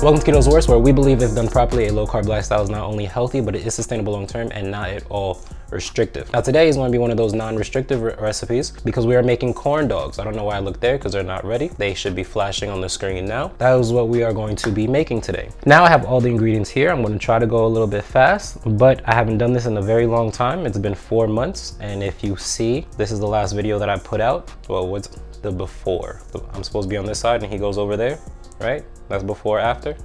Welcome to Keto's Worst, where we believe if done properly, a low-carb lifestyle is not only healthy, but it is sustainable long-term and not at all restrictive. Now today is going to be one of those non-restrictive recipes because we are making corn dogs. I don't know why I look there because they're not ready. They should be flashing on the screen now. That is what we are going to be making today. Now I have all the ingredients here. I'm going to try to go a little bit fast, but I haven't done this in a very long time. It's been 4 months, and if you see, this is the last video that I put out. Well, what's the before? I'm supposed to be on this side and he goes over there, right? That's before, after.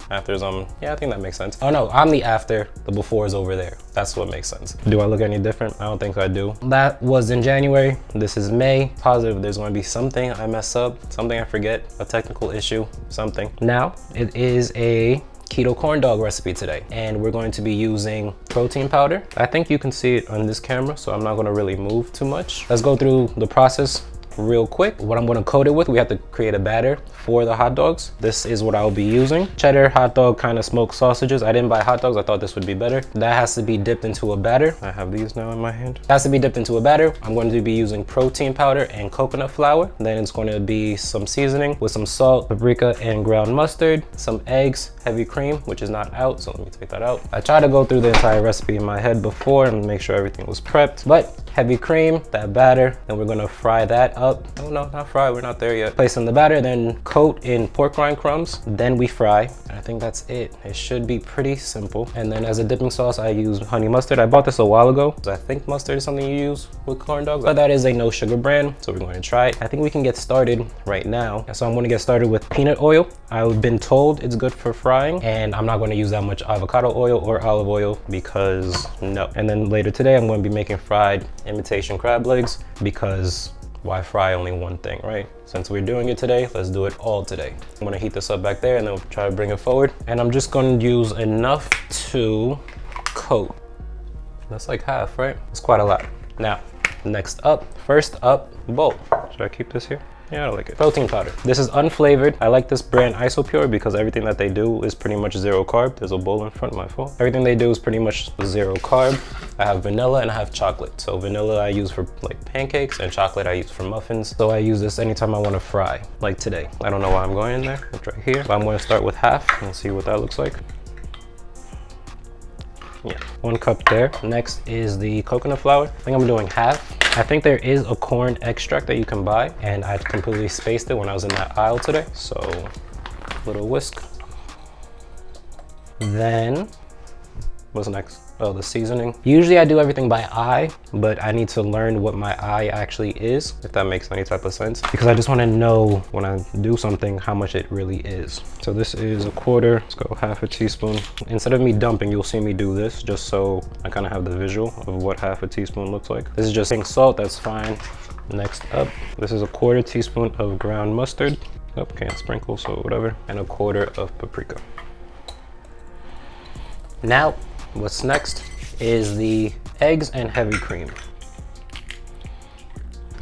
After's yeah, I think that makes sense. Oh no, I'm the after, the before is over there. That's what makes sense. Do I look any different? I don't think I do. That was in January. This is May. Positive there's going to be something I mess up, something I forget, a technical issue, something. Now, it is a keto corn dog recipe today, and we're going to be using protein powder. I think you can see it on this camera, so I'm not going to really move too much. Let's go through the process real quick. What I'm going to coat it with, we have to create a batter for the hot dogs. This is what I'll be using. Cheddar hot dog kind of smoked sausages. I didn't buy hot dogs. I thought this would be better. That has to be dipped into a batter. I have these now in my hand. It has to be dipped into a batter. I'm going to be using protein powder and coconut flour. Then it's going to be some seasoning with some salt, paprika, and ground mustard, some eggs, heavy cream, which is not out, so let me take that out. I tried to go through the entire recipe in my head before and make sure everything was prepped, but heavy cream, that batter, then we're gonna fry that up. Oh no, not fry, we're not there yet. Place in the batter, then coat in pork rind crumbs, then we fry. And I think that's it. It should be pretty simple. And then as a dipping sauce, I use honey mustard. I bought this a while ago. I think mustard is something you use with corn dogs, but that is a no sugar brand, so we're going to try it. I think we can get started right now. So I'm gonna get started with peanut oil. I've been told it's good for frying, and I'm not gonna use that much avocado oil or olive oil because no. And then later today, I'm gonna be making fried imitation crab legs because why fry only one thing, right? Since we're doing it today, let's do it all today. I'm gonna heat this up back there and then we'll try to bring it forward. And I'm just gonna use enough to coat. That's like half, right? It's quite a lot. Now, first up, bowl. Should I keep this here? Yeah, I like it. Protein powder. This is unflavored. I like this brand Isopure because everything that they do is pretty much zero carb. There's a bowl in front of my phone. Everything they do is pretty much zero carb. I have vanilla and I have chocolate. So vanilla I use for like pancakes and chocolate I use for muffins. So I use this anytime I want to fry, like today. I don't know why I'm going in there. It's right here. But I'm going to start with half and see what that looks like. Yeah, 1 cup there. Next is the coconut flour. I think I'm doing half. I think there is a corn extract that you can buy, and I completely spaced it when I was in that aisle today. So, a little whisk. Then, what's next? Oh, the seasoning. Usually I do everything by eye, but I need to learn what my eye actually is, if that makes any type of sense, because I just want to know when I do something how much it really is. So this is a quarter. Let's go half a teaspoon. Instead of me dumping, you'll see me do this just so I kind of have the visual of what half a teaspoon looks like. This is just pink salt, that's fine. Next up, this is a 1/4 teaspoon of ground mustard. Oh, can't sprinkle, so whatever. And a 1/4 of paprika. Now, what's next is the eggs and heavy cream.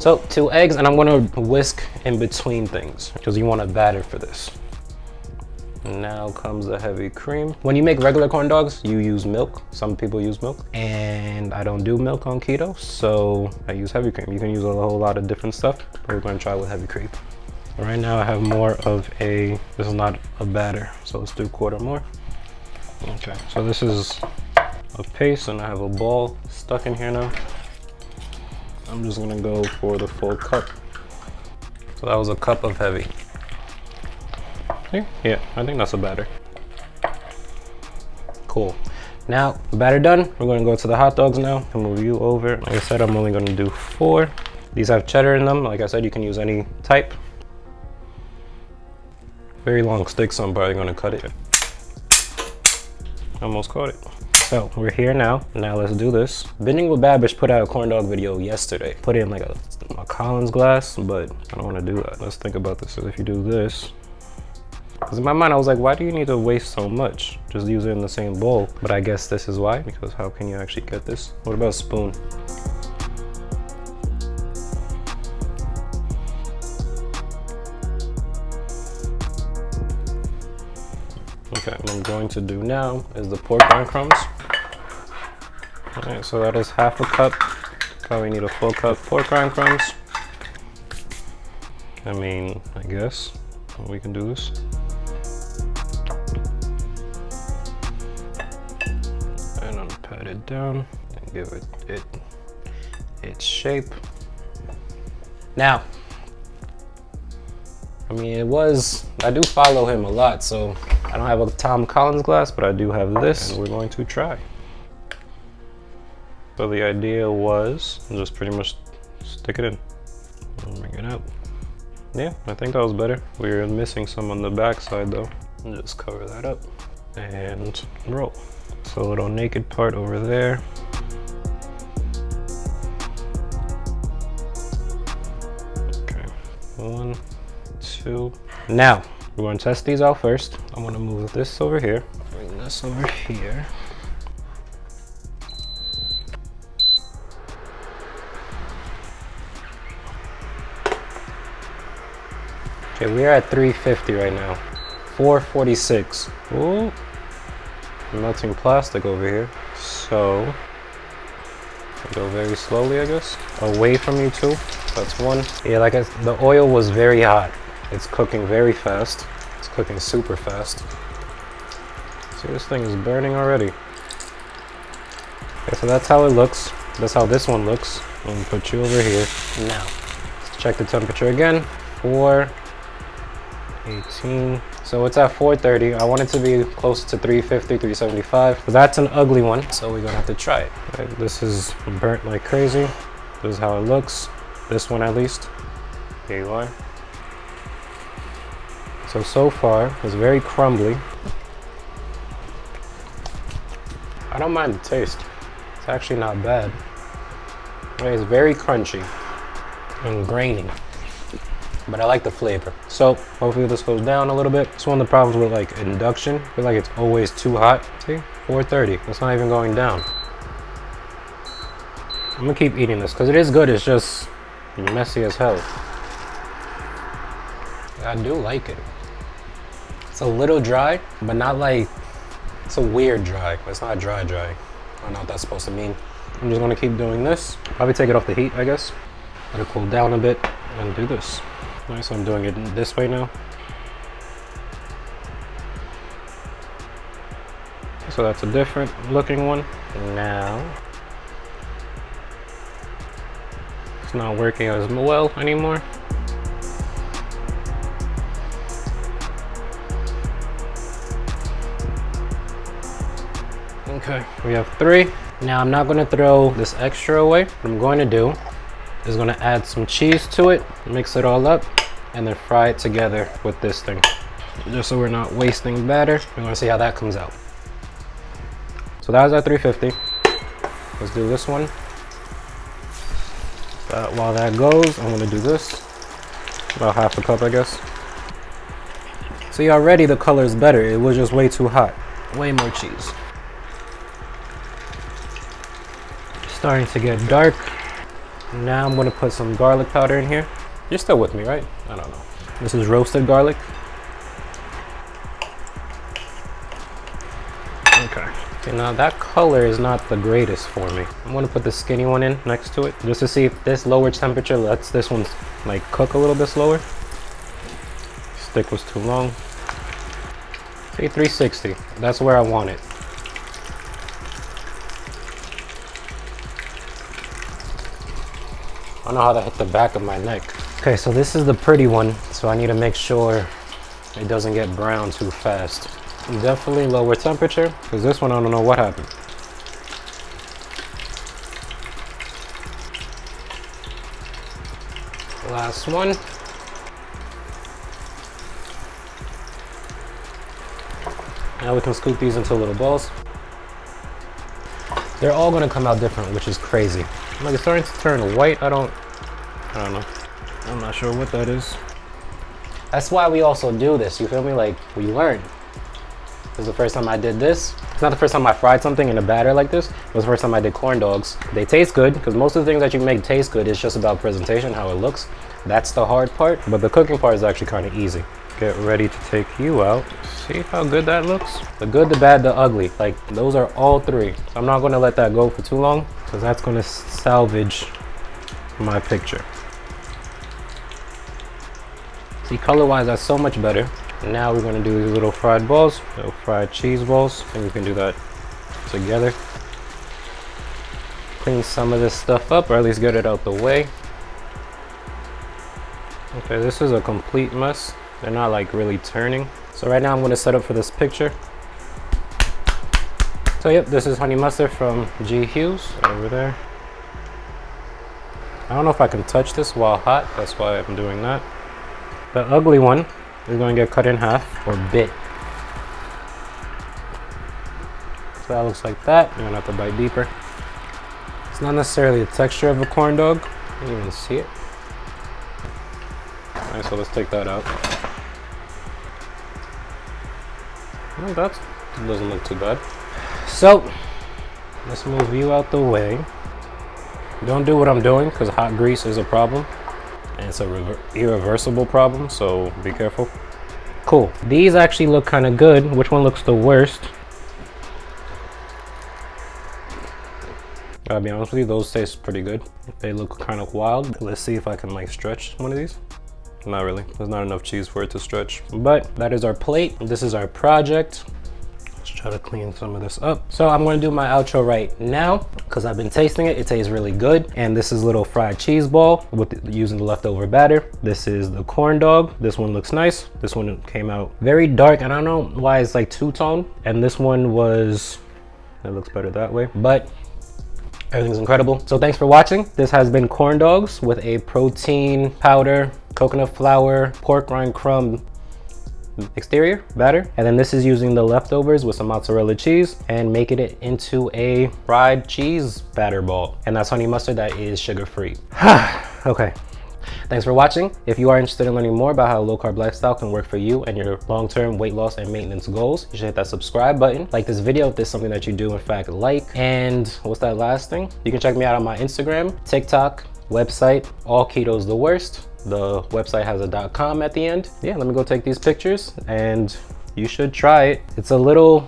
So 2 eggs, and I'm gonna whisk in between things because you want a batter for this. Now comes the heavy cream. When you make regular corn dogs, you use milk. Some people use milk, and I don't do milk on keto, so I use heavy cream. You can use a whole lot of different stuff, but we're gonna try with heavy cream. Right now I have more of this is not a batter, so let's do 1/4 more. Okay, so this is a paste and I have a ball stuck in here now. I'm just gonna go for the full cup. So that was a cup of heavy. See? Yeah, I think that's a batter. Cool. Now, batter done, we're gonna go to the hot dogs now and move you over. Like I said, I'm only gonna do 4. These have cheddar in them. Like I said, you can use any type. Very long stick, so I'm probably gonna cut it. Almost caught it. So we're here now. Now let's do this. Binging with Babish put out a corn dog video yesterday. Put it in like a Collins glass, but I don't want to do that. Let's think about this. So if you do this, because in my mind I was like, why do you need to waste so much? Just use it in the same bowl. But I guess this is why, because how can you actually get this? What about a spoon? Okay, what I'm going to do now is the pork rind crumbs. All right, so that is half a cup. Probably need a full cup pork rind crumbs. I mean, I guess we can do this. pat it down and give it its shape. Now, I mean, I do follow him a lot, so I don't have a Tom Collins glass, but I do have this, and we're going to try. So the idea was just pretty much stick it in and bring it out. Yeah, I think that was better. We were missing some on the back side though. And just cover that up and roll. So a little naked part over there. Okay, 1, 2. Now, we're going to test these out first. I'm going to move this over here, bring this over here. Okay, we are at 350 right now. 446. Ooh, melting plastic over here. So, go very slowly, I guess. Away from you too. That's one. Yeah, like the oil was very hot. It's cooking very fast. It's cooking super fast. See, this thing is burning already. Okay, so that's how it looks. That's how this one looks. I'm gonna put you over here. Now, let's check the temperature again. 418. So it's at 430. I want it to be close to 350, 375. But that's an ugly one, so we're gonna have to try it. Okay, this is burnt like crazy. This is how it looks. This one at least. Here you are. So far, it's very crumbly. I don't mind the taste. It's actually not bad. It's very crunchy and grainy, but I like the flavor. So hopefully this goes down a little bit. It's one of the problems with like induction. I feel like it's always too hot. See, 430, it's not even going down. I'm gonna keep eating this because it is good. It's just messy as hell. I do like it. It's a little dry, but not like, it's a weird dry. It's not dry. I don't know what that's supposed to mean. I'm just gonna keep doing this. Probably take it off the heat, I guess. Let it cool down a bit and do this. Nice, so I'm doing it this way now. So that's a different looking one. Now, it's not working as well anymore. Okay, we have 3. Now I'm not gonna throw this extra away. What I'm going to do is gonna add some cheese to it, mix it all up, and then fry it together with this thing. Just so we're not wasting batter. We're gonna see how that comes out. So that was at 350. Let's do this one. While that goes, I'm gonna do this. About half a cup, I guess. See, already the color is better. It was just way too hot. Way more cheese. Starting to get dark. Now I'm gonna put some garlic powder in here. You're still with me, right? I don't know. This is roasted garlic. Okay. Okay, now that color is not the greatest for me. I'm gonna put the skinny one in next to it, just to see if this lower temperature lets this one like cook a little bit slower. Stick was too long. Say 360, that's where I want it. I don't know how that hit the back of my neck. Okay, so this is the pretty one, so I need to make sure it doesn't get brown too fast. Definitely lower temperature, because this one I don't know what happened. Last one. Now we can scoop these into little balls. They're all gonna come out different, which is crazy. Like it's starting to turn white. I don't know. I'm not sure what that is. That's why we also do this, you feel me? Like, we learn. This is the first time I did this. It's not the first time I fried something in a batter like this. It was the first time I did corn dogs. They taste good, because most of the things that you make taste good. It's just about presentation, how it looks. That's the hard part, but the cooking part is actually kind of easy. Get ready to take you out. See how good that looks? The good, the bad, the ugly. Like, those are all 3. So I'm not gonna let that go for too long, because that's gonna salvage my picture. See, color-wise, that's so much better. Now we're gonna do these little fried balls, little fried cheese balls, and we can do that together. clean some of this stuff up, or at least get it out the way. Okay, this is a complete mess. They're not like really turning. So right now I'm gonna set up for this picture. So yep, this is honey mustard from G. Hughes over there. I don't know if I can touch this while hot, that's why I'm doing that. The ugly one is going to get cut in half or bit. So that looks like that. You're gonna have to bite deeper. It's not necessarily the texture of a corn dog. You can't even see it. Alright, so let's take that out. Well, that doesn't look too bad. So, let's move you out the way. Don't do what I'm doing because hot grease is a problem. And it's a irreversible problem, so be careful. Cool. These actually look kind of good. Which one looks the worst? I'll be honest with you, those taste pretty good. They look kind of wild. Let's see if I can like stretch one of these. Not really. There's not enough cheese for it to stretch. But that is our plate. This is our project. Let's try to clean some of this up. So I'm going to do my outro right now because I've been tasting it. It tastes really good. And this is a little fried cheese ball using the leftover batter. This is the corn dog. This one looks nice. This one came out very dark. And I don't know why it's like two-tone. And this one was, it looks better that way. But everything's incredible. So thanks for watching. This has been corn dogs with a protein powder, coconut flour, pork rind crumb exterior batter, and then this is using the leftovers with some mozzarella cheese and making it into a fried cheese batter ball, and that's honey mustard that is sugar-free. Okay, thanks for watching. If you are interested in learning more about how a low-carb lifestyle can work for you and your long-term weight loss and maintenance goals, you should hit that subscribe button. Like this video if there's something that you do in fact like. And what's that last thing? You can check me out on my Instagram, TikTok, website, all keto's the worst. The website has a .com at the end. Yeah, let me go take these pictures and you should try it. It's a little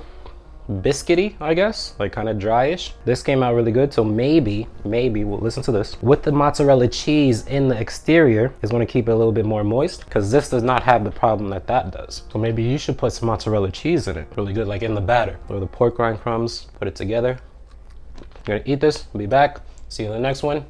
biscuity, I guess, like kind of dryish. This came out really good, so maybe we'll listen to this. With the mozzarella cheese in the exterior is going to keep it a little bit more moist because this does not have the problem that does. So maybe you should put some mozzarella cheese in it. Really good, like in the batter. Or the pork rind crumbs, put it together. I'm gonna eat this, be back. See you in the next one.